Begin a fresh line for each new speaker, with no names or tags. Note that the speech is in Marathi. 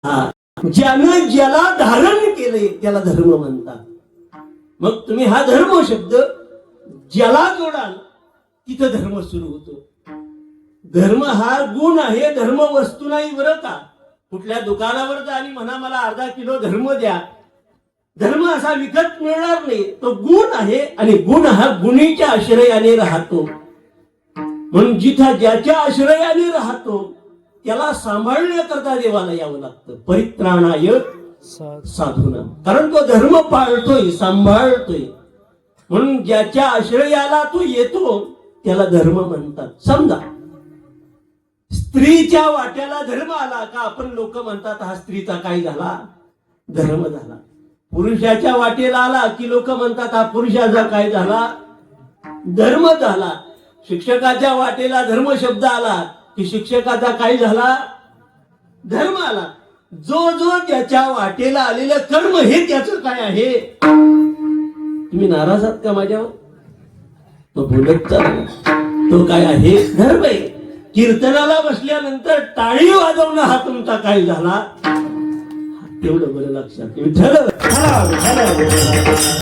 ज्यानं ज्याला धारण केले त्याला धर्म म्हणतात। मग तुम्ही हा धर्म शब्द ज्याला जोडाल तिथं धर्म सुरू होतो। धर्म हा गुण आहे, धर्म वस्तू नाही बरं का। कुठल्या दुकानावर जा आणि म्हणा मला अर्धा किलो धर्म द्या, धर्म असा विकत मिळणार नाही, तो गुण आहे आणि गुण हा गुणीच्या आश्रयाने राहतो। म्हणून जिथं ज्याच्या आश्रयाने राहतो त्याला सांभाळण्याकरता देवाला यावं लागतं। परित्राणाय साधूना, कारण तो धर्म पाळतोय, सांभाळतोय। म्हणून ज्याच्या आश्रयाला तो येतो त्याला धर्म म्हणतात। समजा स्त्रीच्या वाट्याला धर्म आला का आपण लोक म्हणतात हा स्त्रीचा काय झाला, धर्म झाला। पुरुषाच्या वाटेला आला की लोक म्हणतात हा पुरुषाचा काय झाला, धर्म झाला। शिक्षकाच्या वाटेला धर्म शब्द आला की शिक्षकाचा काय झाला, धर्म आला। जो जो त्याच्या वाटेला आलेलं कर्म हे त्याचं काय आहे। तुम्ही नाराज आहात का माझ्यावर? तो बोलत चालला, तो काय आहे, धर्म आहे। कीर्तनाला बसल्यानंतर टाळी वाजवणं हा तुमचा काय झाला, तेवढं बरं लक्षात ठेवा।